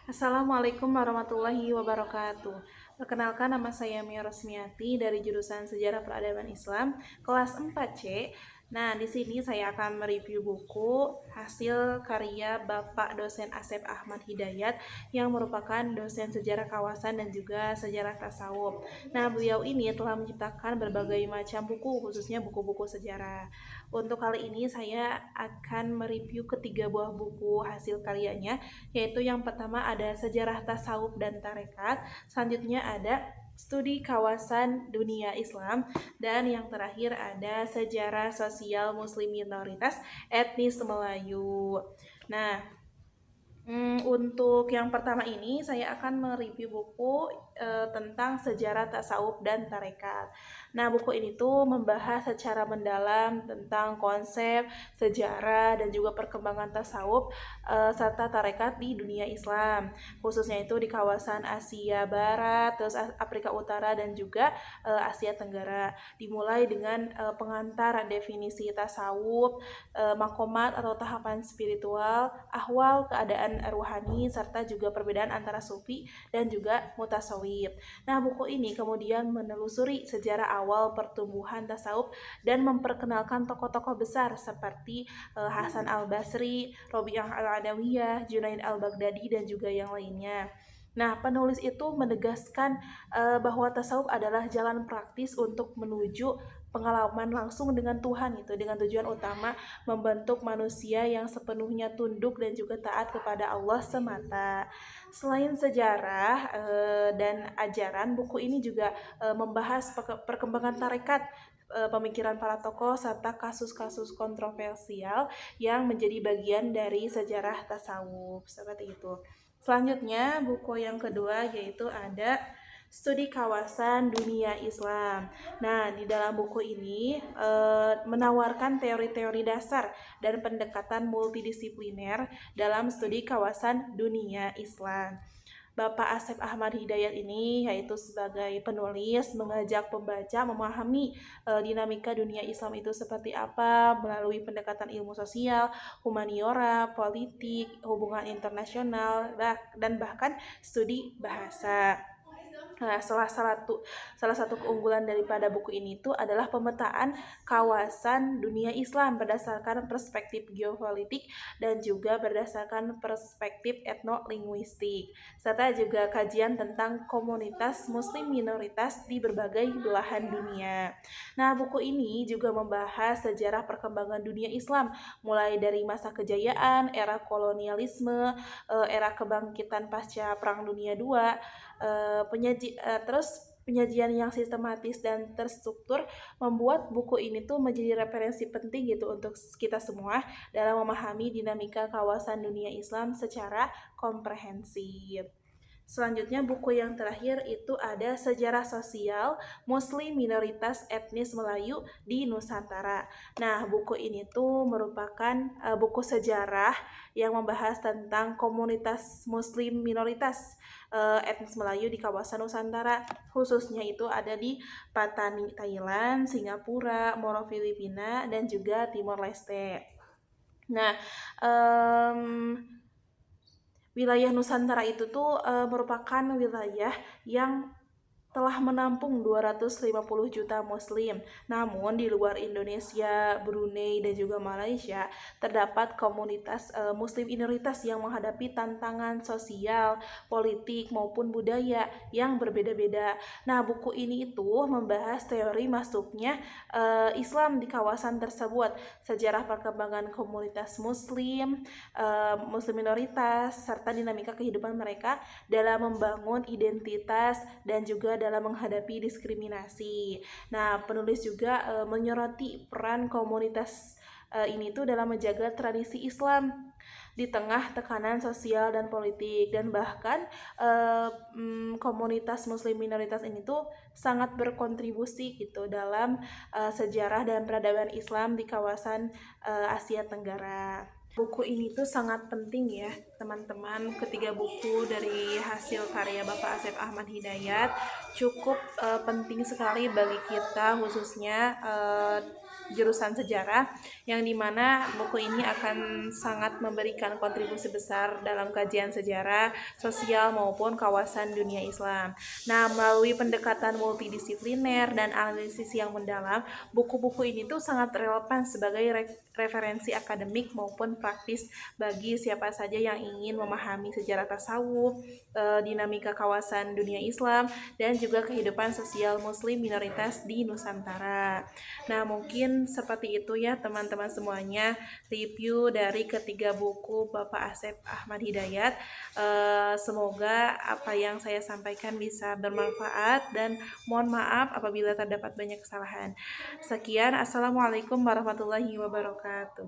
Assalamualaikum warahmatullahi wabarakatuh. Perkenalkan, nama saya Mia Rosmiati dari jurusan Sejarah Peradaban Islam kelas 4C. Nah, di sini saya akan mereview buku hasil karya Bapak dosen Asep Ahmad Hidayat yang merupakan dosen sejarah kawasan dan juga sejarah tasawuf. Nah, beliau ini telah menciptakan berbagai macam buku, khususnya buku-buku sejarah. Untuk kali ini saya akan mereview ketiga buah buku hasil karyanya, yaitu yang pertama ada Sejarah Tasawuf dan Tarekat, selanjutnya ada Studi Kawasan Dunia Islam, dan yang terakhir ada Sejarah Sosial Muslim Minoritas Etnis Melayu. Nah, untuk yang pertama ini saya akan mereview buku tentang sejarah tasawuf dan tarekat. Nah, buku ini tuh membahas secara mendalam tentang konsep, sejarah, dan juga perkembangan tasawuf serta tarekat di dunia Islam, khususnya itu di kawasan Asia Barat, terus Afrika Utara, dan juga Asia Tenggara. Dimulai dengan pengantar definisi tasawuf, makomat atau tahapan spiritual, ahwal keadaan ruhani, serta juga perbedaan antara sufi dan juga mutasawif. Nah, buku ini kemudian menelusuri sejarah awal pertumbuhan tasawuf dan memperkenalkan tokoh-tokoh besar seperti Hasan al-Basri, Robi'ah al-Adawiyah, Junaid al-Baghdadi, dan juga yang lainnya. Nah, penulis itu menegaskan bahwa tasawuf adalah jalan praktis untuk menuju pengalaman langsung dengan Tuhan, itu dengan tujuan utama membentuk manusia yang sepenuhnya tunduk dan juga taat kepada Allah semata. Selain sejarah dan ajaran, buku ini juga membahas perkembangan tarekat, pemikiran para tokoh, serta kasus-kasus kontroversial yang menjadi bagian dari sejarah tasawuf. Seperti itu. Selanjutnya, buku yang kedua yaitu ada Studi Kawasan Dunia Islam. Nah, di dalam buku ini menawarkan teori-teori dasar dan pendekatan multidisipliner dalam studi kawasan dunia Islam. Bapak Asep Ahmad Hidayat ini yaitu sebagai penulis mengajak pembaca memahami dinamika dunia Islam itu seperti apa melalui pendekatan ilmu sosial, humaniora, politik, hubungan internasional, dan bahkan studi bahasa. Nah, salah satu keunggulan daripada buku ini itu adalah pemetaan kawasan dunia Islam berdasarkan perspektif geopolitik dan juga berdasarkan perspektif etnolinguistik, serta juga kajian tentang komunitas muslim minoritas di berbagai belahan dunia. Nah, buku ini juga membahas sejarah perkembangan dunia Islam mulai dari masa kejayaan, era kolonialisme, era kebangkitan pasca Perang Dunia II, terus penyajian yang sistematis dan terstruktur membuat buku ini tuh menjadi referensi penting gitu untuk kita semua dalam memahami dinamika kawasan dunia Islam secara komprehensif. Selanjutnya, buku yang terakhir itu ada Sejarah Sosial Muslim Minoritas Etnis Melayu di Nusantara. Nah, buku ini tuh merupakan buku sejarah yang membahas tentang komunitas Muslim minoritas etnis Melayu di kawasan Nusantara, khususnya itu ada di Patani, Thailand, Singapura, Moro, Filipina, dan juga Timor Leste. Nah, wilayah Nusantara itu tuh merupakan wilayah yang telah menampung 250 juta muslim. Namun di luar Indonesia, Brunei, dan juga Malaysia terdapat komunitas muslim minoritas yang menghadapi tantangan sosial, politik maupun budaya yang berbeda-beda. Nah, buku ini itu membahas teori masuknya Islam di kawasan tersebut, sejarah perkembangan komunitas muslim, muslim minoritas, serta dinamika kehidupan mereka dalam membangun identitas dan juga dalam menghadapi diskriminasi. Nah, penulis juga menyoroti peran komunitas ini tuh dalam menjaga tradisi Islam di tengah tekanan sosial dan politik, dan bahkan komunitas muslim minoritas ini tuh sangat berkontribusi gitu dalam sejarah dan peradaban Islam di kawasan Asia Tenggara. Buku ini tuh sangat penting ya teman-teman. Ketiga buku dari hasil karya Bapak Asep Ahmad Hidayat cukup penting sekali bagi kita, khususnya jurusan sejarah, yang dimana buku ini akan sangat memberikan kontribusi besar dalam kajian sejarah, sosial maupun kawasan dunia Islam. Nah, melalui pendekatan multidisipliner dan analisis yang mendalam, buku-buku ini tuh sangat relevan sebagai referensi akademik maupun praktis bagi siapa saja yang ingin memahami sejarah tasawuf, dinamika kawasan dunia Islam, dan juga kehidupan sosial Muslim minoritas di Nusantara. Nah, mungkin seperti itu ya teman-teman semuanya review dari ketiga buku Bapak Asep Ahmad Hidayat. Semoga apa yang saya sampaikan bisa bermanfaat dan mohon maaf apabila terdapat banyak kesalahan. Sekian, Assalamualaikum warahmatullahi wabarakatuh.